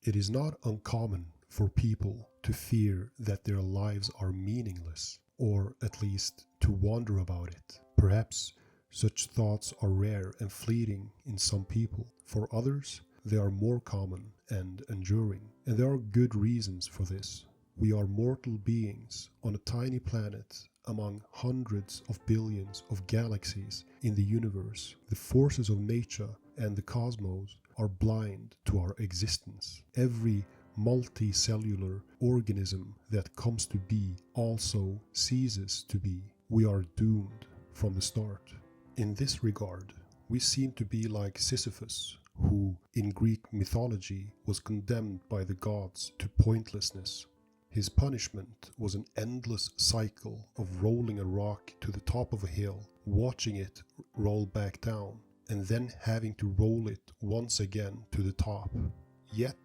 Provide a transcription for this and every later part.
It is not uncommon for people to fear that their lives are meaningless, or at least to wonder about it. Perhaps such thoughts are rare and fleeting in some people. For others, they are more common and enduring, and there are good reasons for this. We are mortal beings on a tiny planet among hundreds of billions of galaxies in the universe. The forces of nature and the cosmos are blind to our existence. Every multicellular organism that comes to be also ceases to be. We are doomed from the start. In this regard, we seem to be like Sisyphus, who in Greek mythology was condemned by the gods to pointlessness. His punishment was an endless cycle of rolling a rock to the top of a hill, watching it roll back down, and then having to roll it once again to the top. Yet,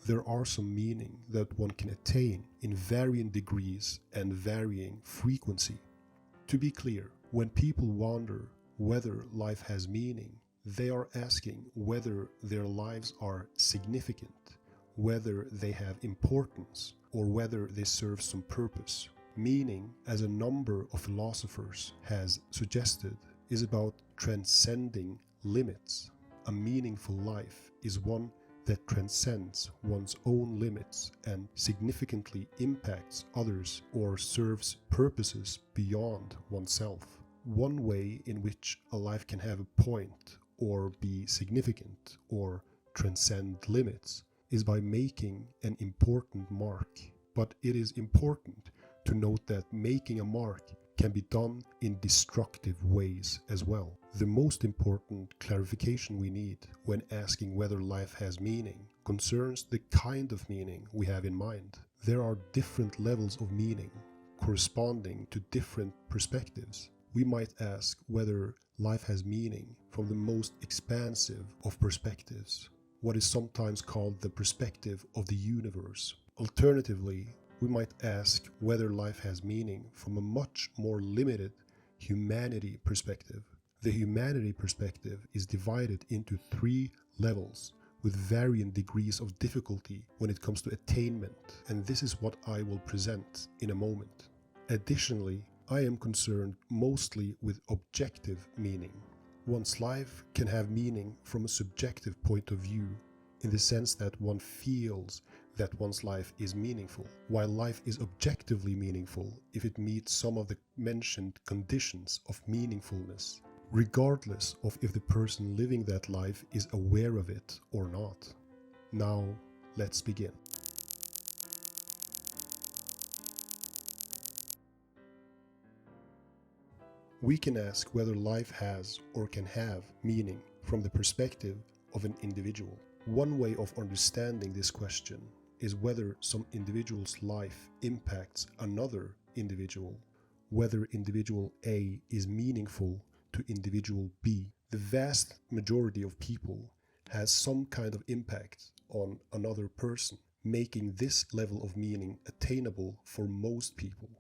there are some meaning that one can attain in varying degrees and varying frequency. To be clear, when people wonder whether life has meaning, they are asking whether their lives are significant, whether they have importance, or whether they serve some purpose. Meaning, as a number of philosophers has suggested, is about transcending limits. A meaningful life is one that transcends one's own limits and significantly impacts others or serves purposes beyond oneself. One way in which a life can have a point or be significant or transcend limits is by making an important mark. But it is important to note that making a mark can be done in destructive ways as well. The most important clarification we need when asking whether life has meaning concerns the kind of meaning we have in mind. There are different levels of meaning corresponding to different perspectives. We might ask whether life has meaning from the most expansive of perspectives, what is sometimes called the perspective of the universe. Alternatively, we might ask whether life has meaning from a much more limited humanity perspective. The humanity perspective is divided into 3 levels with varying degrees of difficulty when it comes to attainment, and this is what I will present in a moment. Additionally, I am concerned mostly with objective meaning. One's life can have meaning from a subjective point of view, in the sense that one feels that one's life is meaningful, while life is objectively meaningful if it meets some of the mentioned conditions of meaningfulness, regardless of if the person living that life is aware of it or not. Now, let's begin. We can ask whether life has or can have meaning from the perspective of an individual. One way of understanding this question is whether some individual's life impacts another individual, whether individual A is meaningful to individual B. The vast majority of people has some kind of impact on another person, making this level of meaning attainable for most people.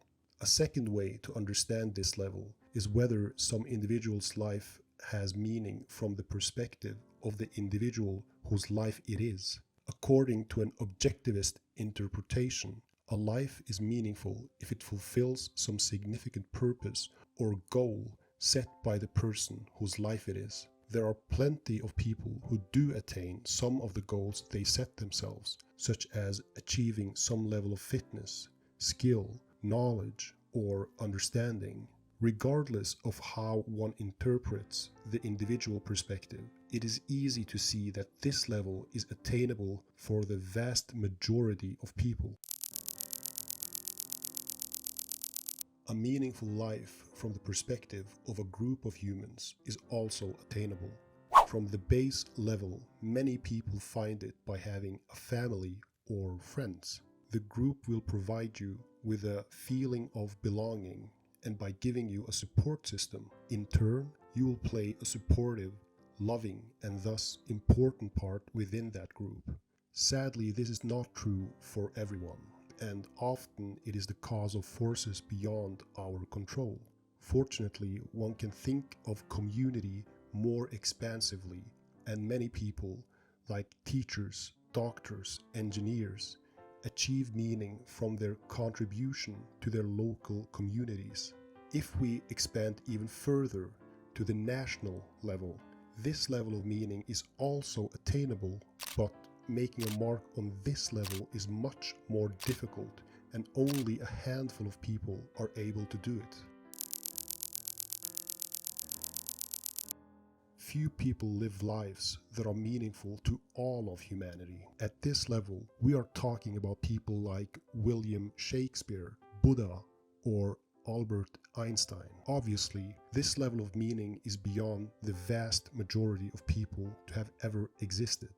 A second way to understand this level is whether some individual's life has meaning from the perspective of the individual whose life it is. According to an objectivist interpretation, a life is meaningful if it fulfills some significant purpose or goal set by the person whose life it is. There are plenty of people who do attain some of the goals they set themselves, such as achieving some level of fitness, skill, knowledge, or understanding. Regardless of how one interprets the individual perspective, it is easy to see that this level is attainable for the vast majority of people. A meaningful life from the perspective of a group of humans is also attainable. From the base level, many people find it by having a family or friends. The group will provide you with a feeling of belonging, and by giving you a support system, in turn, you will play a supportive, loving, and thus important part within that group. Sadly, this is not true for everyone, and often it is the cause of forces beyond our control. Fortunately, one can think of community more expansively, and many people, like teachers, doctors, engineers achieve meaning from their contribution to their local communities. If we expand even further to the national level, this level of meaning is also attainable, but making a mark on this level is much more difficult, and only a handful of people are able to do it. Few people live lives that are meaningful to all of humanity. At this level, we are talking about people like William Shakespeare, Buddha, or Albert Einstein. Obviously, this level of meaning is beyond the vast majority of people to have ever existed.